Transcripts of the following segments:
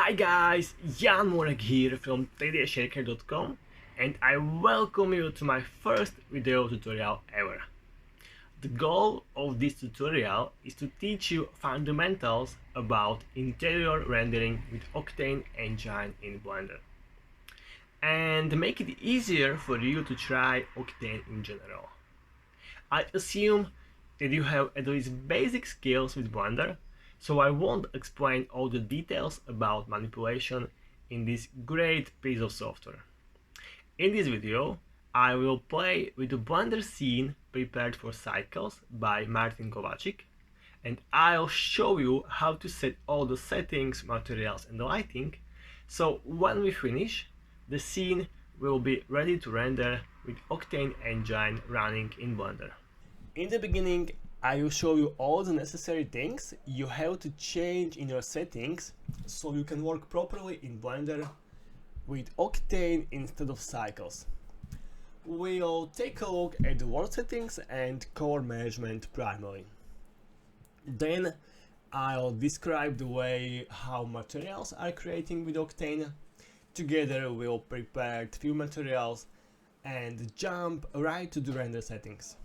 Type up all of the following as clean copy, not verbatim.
Hi guys, Jan Morek here from 3dshaker.com and I welcome you to my first video tutorial ever. The goal of this tutorial is to teach you fundamentals about interior rendering with Octane engine in Blender and make it easier for you to try Octane in general. I assume that you have at least basic skills with Blender, so I won't explain all the details about manipulation in this great piece of software. In this video, I will play with the Blender scene prepared for cycles by Martin Kováčik, and I'll show you how to set all the settings, materials and lighting, so when we finish, the scene will be ready to render with Octane engine running in Blender. In the beginning, I will show you all the necessary things you have to change in your settings so you can work properly in Blender with Octane instead of cycles. We'll take a look at the world settings and color management primarily. Then I'll describe the way how materials are creating with Octane. Together we'll prepare few materials and jump right to the render settings.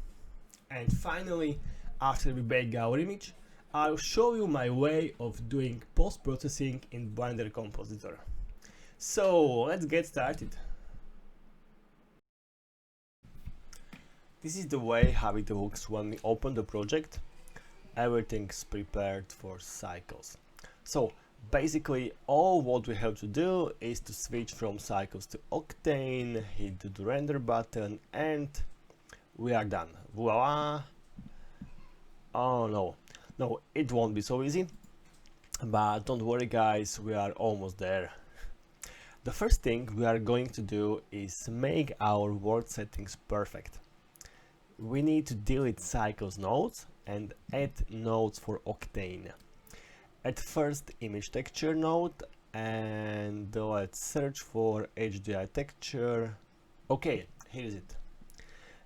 And finally, after we bake our image, I'll show you my way of doing post-processing in Blender Compositor. So let's get started. This is the way how it looks when we open the project. Everything's prepared for cycles. So basically all what we have to do is to switch from cycles to Octane, hit the render button and we are done. Voila! Oh no, it won't be so easy, but don't worry guys, we are almost there. The first thing we are going to do is make our world settings perfect. We need to delete cycles nodes and add nodes for Octane. At first image texture node and let's search for HDI texture. Okay, here is it.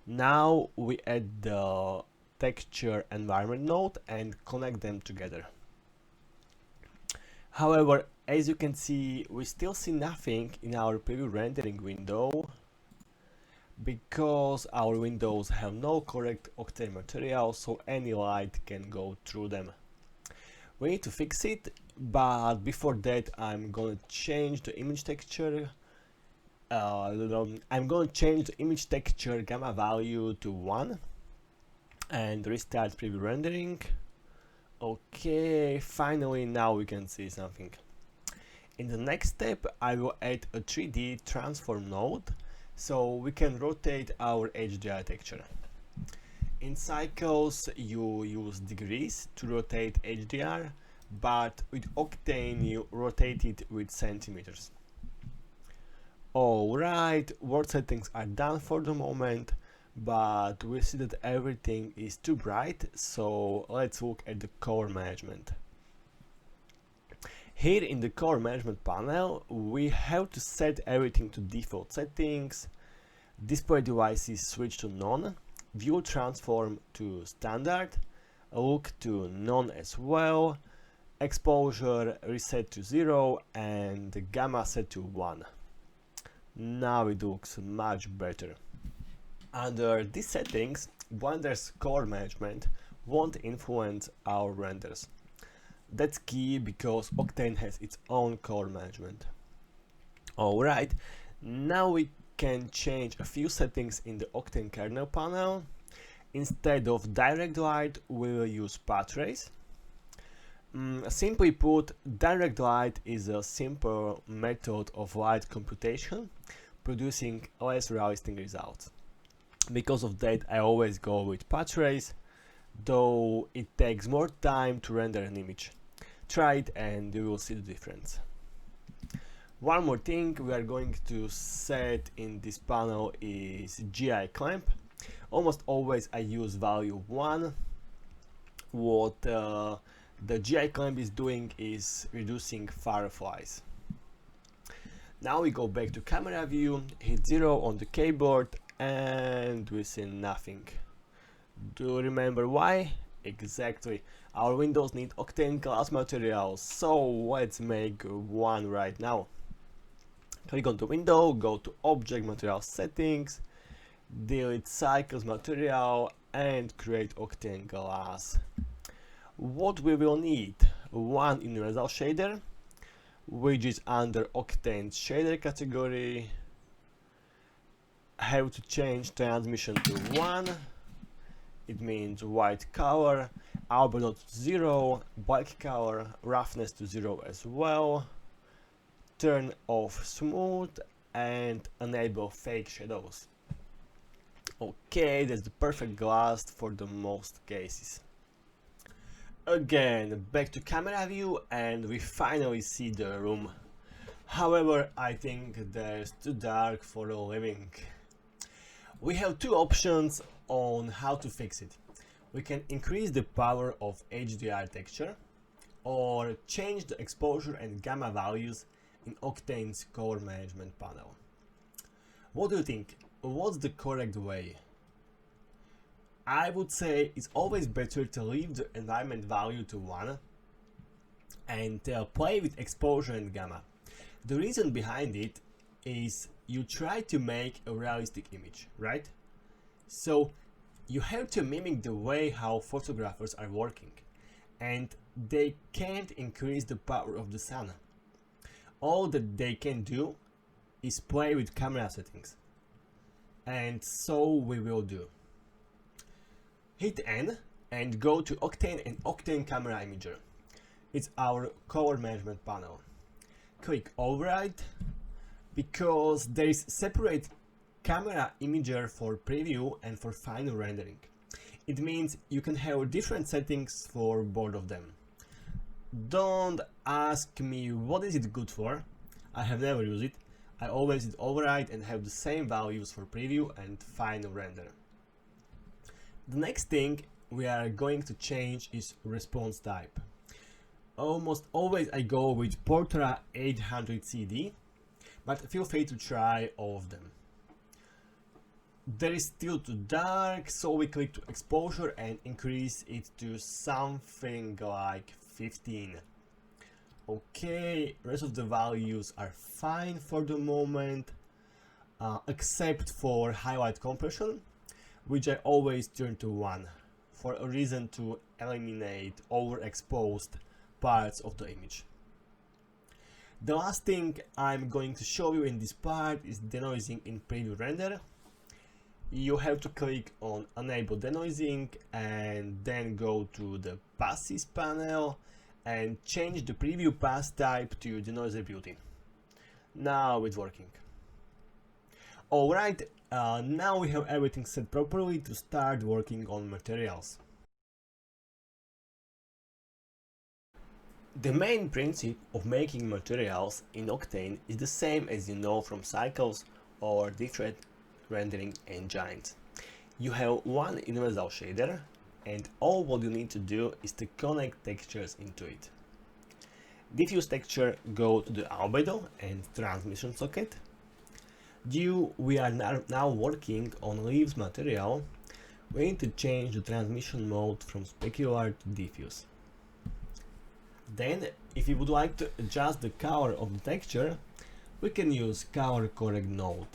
Now we add the texture environment node and connect them together. However, as you can see, we still see nothing in our preview rendering window because our windows have no correct Octane material, so any light can go through them. We need to fix it, but before that I'm gonna change the image texture. I'm going to change the image texture gamma value to 1 and restart preview rendering. Okay, finally now we can see something. In the next step I will add a 3D transform node so we can rotate our HDI texture. In cycles you use degrees to rotate HDR, but with Octane you rotate it with centimeters. Alright, world settings are done for the moment, but we see that everything is too bright, so let's look at the color management. Here in the color management panel, we have to set everything to default settings, display devices switch to none, view transform to standard, look to none as well, exposure reset to 0 and gamma set to 1. Now it looks much better. Under these settings, Blender's color management won't influence our renders. That's key because Octane has its own color management. Alright, now we can change a few settings in the Octane kernel panel. Instead of direct light, we will use path trace. Simply put, direct light is a simple method of light computation, producing less realistic results. Because of that, I always go with path trace, though it takes more time to render an image. Try it and you will see the difference. One more thing we are going to set in this panel is GI clamp. Almost always I use value 1. What the GI clamp is doing is reducing fireflies. Now we go back to camera view, hit 0 on the keyboard and we see nothing. Do you remember why? Exactly, Our windows need Octane class materials, so let's make one right now. Click on the window, go to Object Material Settings, delete Cycles material and create Octane class. What we will need: one universal shader, which is under Octane shader category. Have to change transmission to 1, it means white color, albedo to 0, black color, roughness to 0 as well. Turn off smooth and enable fake shadows. Okay, that's the perfect glass for the most cases. Again, back to camera view and we finally see the room. However, I think there's too dark for the living. We have two options on how to fix it. We can increase the power of HDR texture or change the exposure and gamma values in Octane's color management panel. What do you think? What's the correct way? I would say it's always better to leave the environment value to 1 and play with exposure and gamma. The reason behind it is you try to make a realistic image, right? So you have to mimic the way how photographers are working, and they can't increase the power of the sun. All that they can do is play with camera settings, and so we will do. Hit N and go to Octane and Octane Camera Imager. It's our color management panel. Click Override, because there is separate camera imager for preview and for final rendering. It means you can have different settings for both of them. Don't ask me what is it good for. I have never used it. I always hit Override and have the same values for preview and final render. The next thing we are going to change is response type. Almost always I go with Portra 800 CD, but feel free to try all of them. There is still too dark, so we click to exposure and increase it to something like 15. Okay, rest of the values are fine for the moment, except for highlight compression, which I always turn to 1 for a reason to eliminate overexposed parts of the image. The last thing I'm going to show you in this part is denoising in preview render. You have to click on enable denoising and then go to the passes panel and change the preview pass type to denoiser beauty. Now it's working. Alright, now we have everything set properly to start working on materials. The main principle of making materials in Octane is the same as you know from cycles or different rendering engines. You have one universal shader and all what you need to do is to connect textures into it. Diffuse texture go to the albedo and transmission socket. We are now working on leaves material. We need to change the transmission mode from specular to diffuse. Then, if you would like to adjust the color of the texture, we can use color correct node.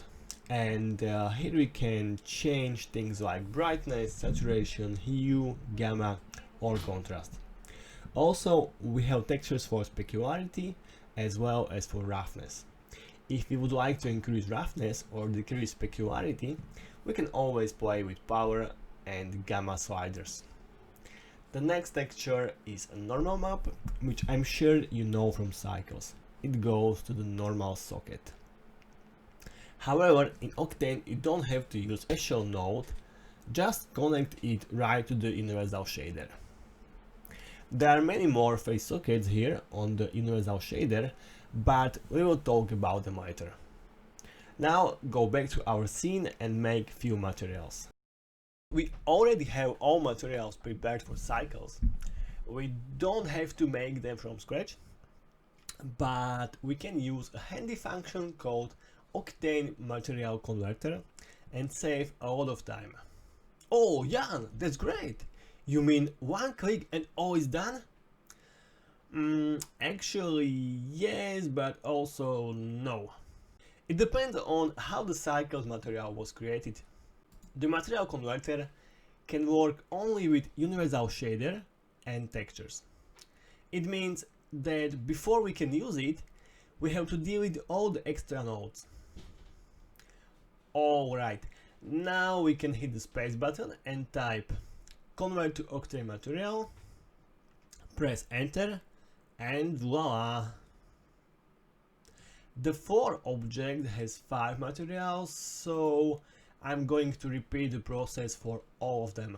And here we can change things like brightness, saturation, hue, gamma or contrast. Also, we have textures for specularity as well as for roughness. If we would like to increase roughness or decrease specularity, we can always play with power and gamma sliders. The next texture is a normal map, which I'm sure you know from cycles. It goes to the normal socket. However, in Octane you don't have to use a special node, just connect it right to the universal shader. There are many more face sockets here on the universal shader, but we will talk about them later. Now go back to our scene and make few materials. We already have all materials prepared for cycles. We don't have to make them from scratch, but we can use a handy function called Octane Material Converter and save a lot of time. Oh, Jan, that's great! You mean one click and all is done? Actually yes, but also no. It depends on how the cycles material was created. The material converter can work only with universal shader and textures. It means that before we can use it, we have to delete all the extra nodes. Alright, now we can hit the space button and type convert to Octane material, press enter, and voila! The 4 object has 5 materials, so I'm going to repeat the process for all of them.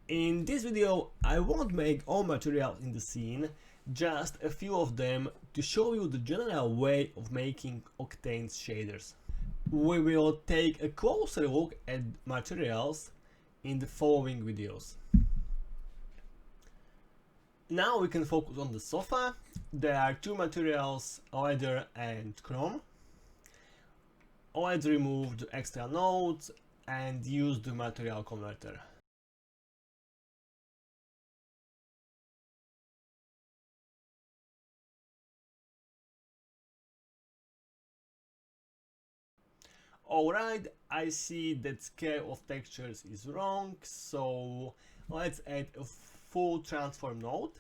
In this video I won't make all materials in the scene, just a few of them to show you the general way of making Octane's shaders. We will take a closer look at materials in the following videos. Now we can focus on the sofa. There are 2 materials, leather and chrome. Let's remove the extra nodes and use the material converter. Alright, I see that scale of textures is wrong, so let's add a full transform node,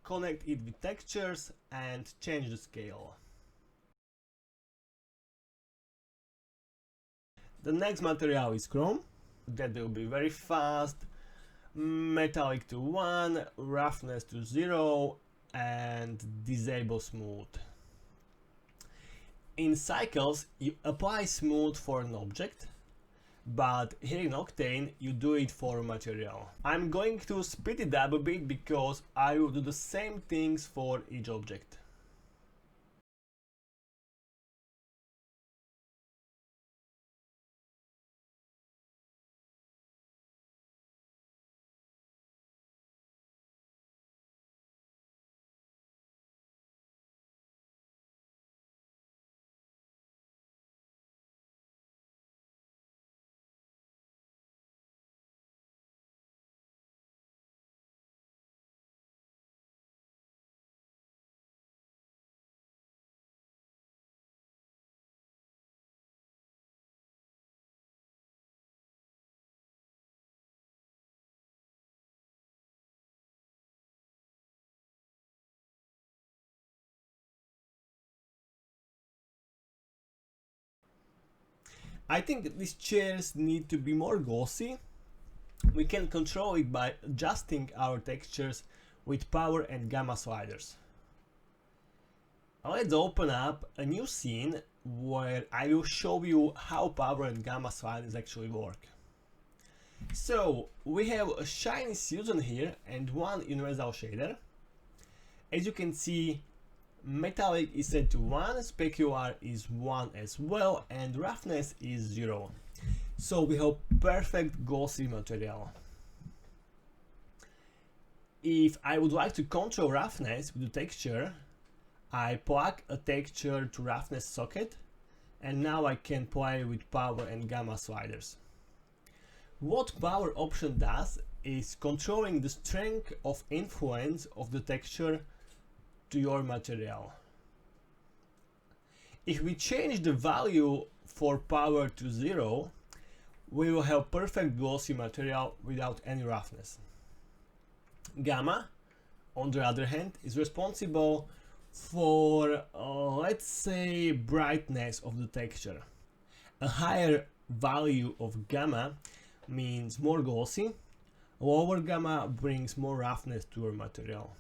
connect it with textures and change the scale. The next material is chrome. That will be very fast. Metallic to 1, roughness to 0 and disable smooth. In cycles you apply smooth for an object, but here in Octane you do it for a material. I'm going to speed it up a bit because I will do the same things for each object. I think these chairs need to be more glossy. We can control it by adjusting our textures with power and gamma sliders. Let's open up a new scene where I will show you how power and gamma sliders actually work. So we have a shiny Susan here and one universal shader. As you can see, metallic is set to 1, specular is 1 as well, and roughness is 0. So we have perfect glossy material. If I would like to control roughness with the texture, I plug a texture to roughness socket, and now I can play with power and gamma sliders. What power option does is controlling the strength of influence of the texture to your material. If we change the value for power to 0, we will have perfect glossy material without any roughness. Gamma, on the other hand, is responsible for, let's say, brightness of the texture. A higher value of gamma means more glossy, lower gamma brings more roughness to your material.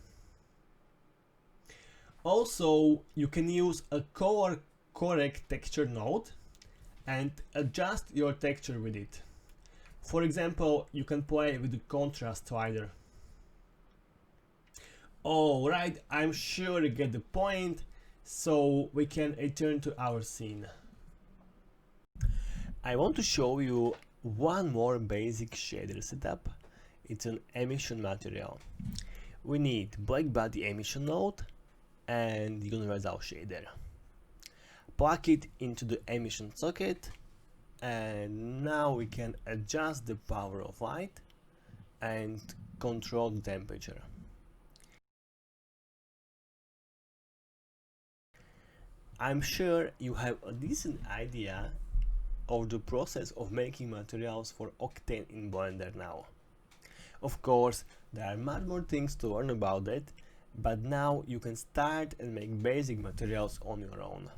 Also, you can use a color correct texture node and adjust your texture with it. For example, you can play with the contrast slider. Alright, I'm sure you get the point, so we can return to our scene. I want to show you one more basic shader setup. It's an emission material. We need black body emission node and universal shader. Plug it into the emission socket, and now we can adjust the power of light and control the temperature. I'm sure you have a decent idea of the process of making materials for Octane in Blender now. Of course, there are much more things to learn about it, but now you can start and make basic materials on your own.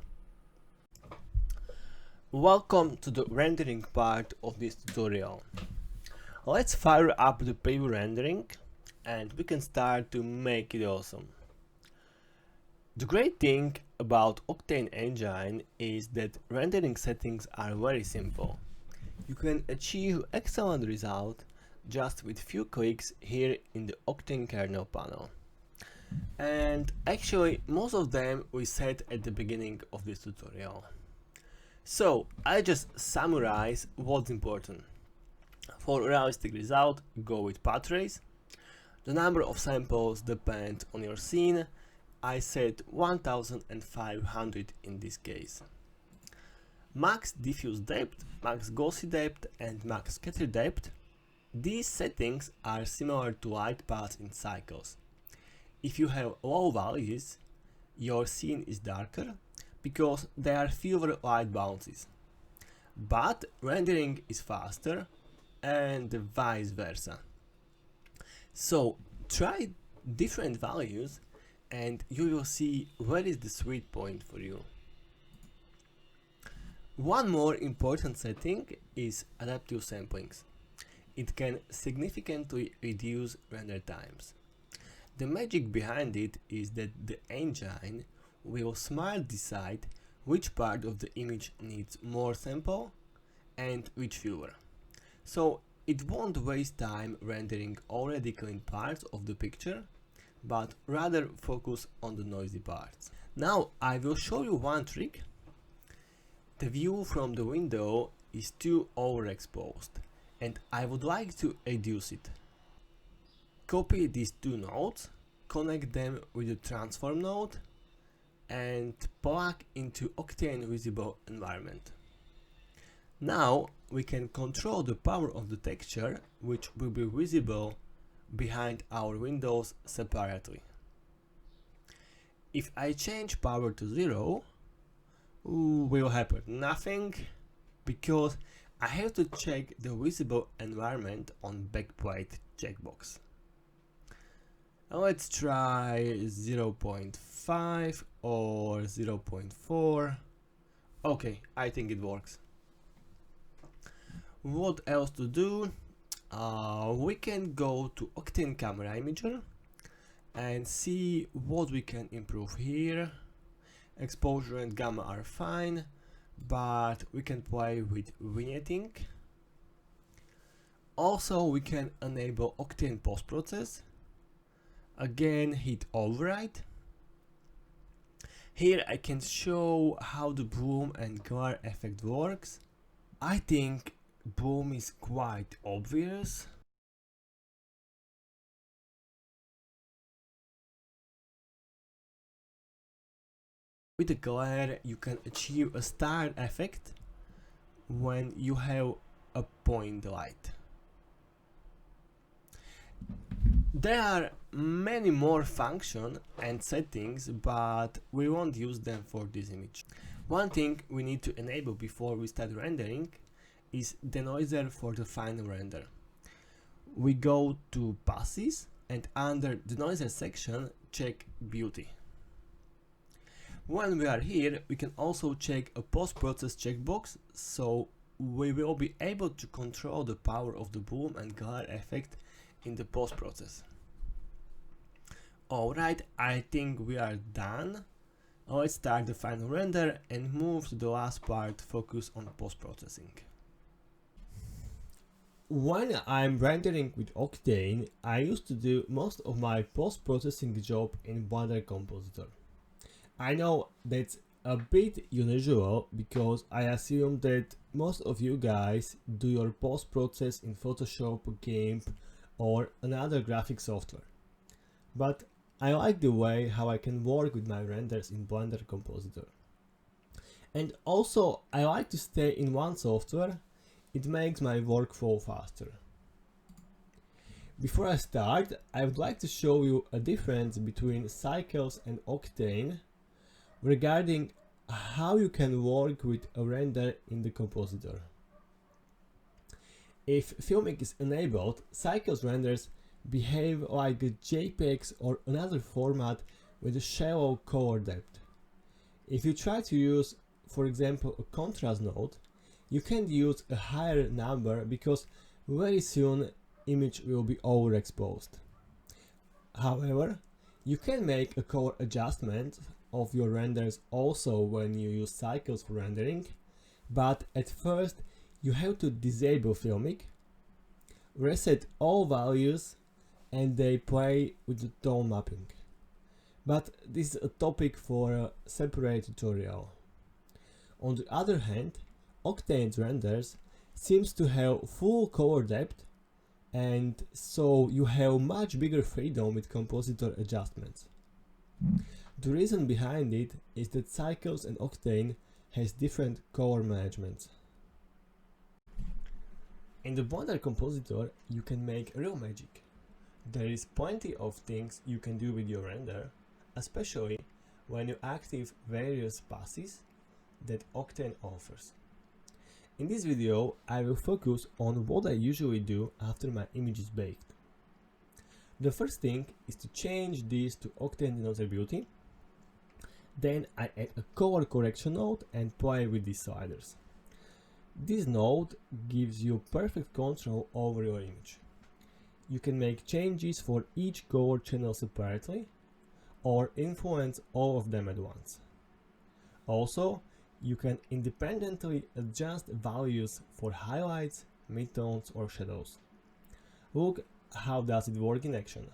Welcome to the rendering part of this tutorial. Let's fire up the preview rendering and we can start to make it awesome. The great thing about Octane engine is that rendering settings are very simple. You can achieve excellent result just with few clicks here in the Octane kernel panel. And actually most of them we set at the beginning of this tutorial. So I just summarize what's important. For realistic result, go with path trace. The number of samples depends on your scene. I set 1500 in this case. Max diffuse depth, max glossy depth and max scatter depth. These settings are similar to light paths in cycles. If you have low values, your scene is darker because there are fewer light bounces. But rendering is faster and vice versa. So try different values and you will see where is the sweet point for you. One more important setting is adaptive samplings. It can significantly reduce render times. The magic behind it is that the engine will smartly decide which part of the image needs more sample and which fewer. So it won't waste time rendering already clean parts of the picture, but rather focus on the noisy parts. Now I will show you one trick. The view from the window is too overexposed and I would like to reduce it. Copy these two nodes, connect them with the transform node and plug into Octane visible environment. Now we can control the power of the texture, which will be visible behind our windows separately. If I change power to 0, will happen nothing because I have to check the visible environment on backplate checkbox. Let's try 0.5 or 0.4. Okay, I think it works. What else to do? We can go to Octane camera imager and see what we can improve here. Exposure and gamma are fine, but we can play with vignetting. Also we can enable Octane post process. Again, hit override. Here I can show how the bloom and glare effect works. I think bloom is quite obvious. With the glare you can achieve a star effect when you have a point light. There are many more functions and settings, but we won't use them for this image. One thing we need to enable before we start rendering is denoiser for the final render. We go to passes and under denoiser section check beauty. When we are here we can also check a post-process checkbox, so we will be able to control the power of the bloom and glare effect in the post-process. Alright, I think we are done. Let's start the final render and move to the last part, focus on post-processing. When I'm rendering with Octane, I used to do most of my post-processing job in Blender Compositor. I know that's a bit unusual because I assume that most of you guys do your post-process in Photoshop, GIMP or another graphic software. But I like the way how I can work with my renders in Blender Compositor. And also I like to stay in one software, it makes my workflow faster. Before I start, I would like to show you a difference between Cycles and Octane regarding how you can work with a render in the compositor. If filmic is enabled, Cycles renders behave like a JPEGs or another format with a shallow color depth. If you try to use, for example, a contrast node, you can use a higher number because very soon image will be overexposed. However, you can make a color adjustment of your renders also when you use Cycles for rendering, but at first you have to disable filmic, reset all values, and they play with the tone mapping. But this is a topic for a separate tutorial. On the other hand, Octane's renders seems to have full color depth, and so you have much bigger freedom with compositor adjustments. The reason behind it is that Cycles and Octane has different color management. In the Blender compositor you can make real magic. There is plenty of things you can do with your render, especially when you activate various passes that Octane offers. In this video I will focus on what I usually do after my image is baked. The first thing is to change this to Octane Denoisability. Then I add a color correction node and play with these sliders. This node gives you perfect control over your image. You can make changes for each color channel separately or influence all of them at once. Also, you can independently adjust values for highlights, midtones or shadows. Look how does it work in action.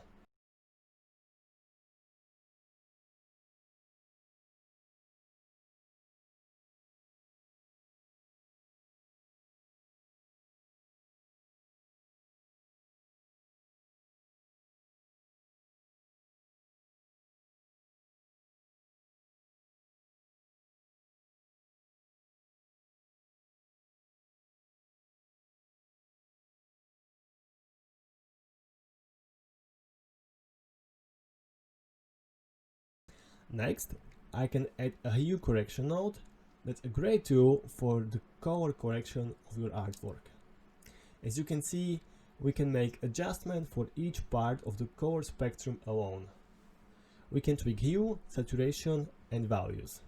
Next, I can add a hue correction node. That's a great tool for the color correction of your artwork. As you can see, we can make adjustment for each part of the color spectrum alone. We can tweak hue, saturation and values.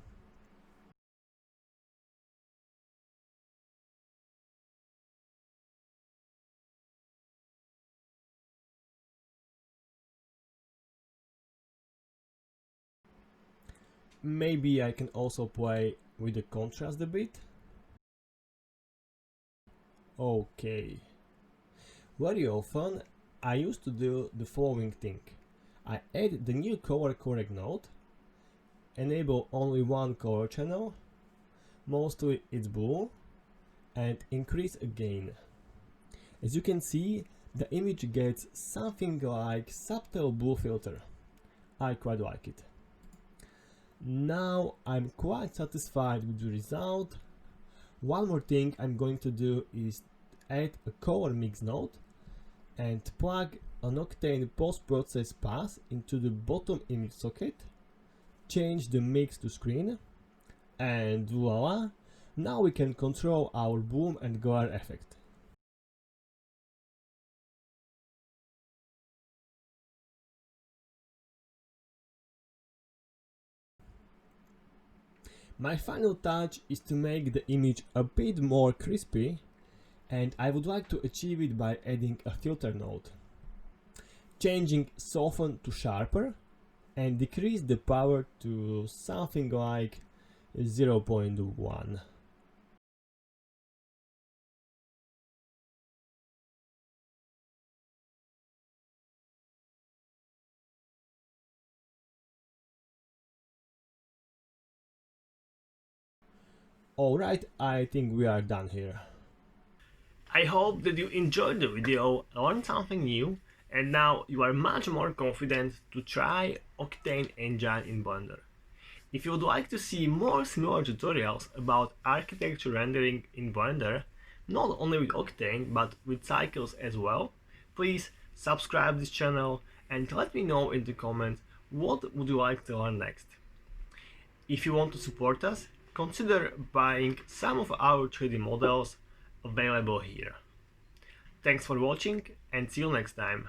Maybe I can also play with the contrast a bit. Okay. Very often I used to do the following thing. I add the new color correct node, enable only one color channel, mostly it's blue, and increase again. As you can see, the image gets something like subtle blue filter. I quite like it. Now I'm quite satisfied with the result. One more thing I'm going to do is add a color mix node and plug an Octane post-process pass into the bottom image socket, change the mix to screen, and voila! Now we can control our bloom and glare effect. My final touch is to make the image a bit more crispy, and I would like to achieve it by adding a filter node, changing soften to sharper and decrease the power to something like 0.1. Alright, I think we are done here. I hope that you enjoyed the video, learned something new, and now you are much more confident to try Octane engine in Blender. If you would like to see more similar tutorials about architecture rendering in Blender, not only with Octane but with Cycles as well, please subscribe this channel and let me know in the comments what would you like to learn next. If you want to support us, consider buying some of our 3D models available here. Thanks for watching and see you next time.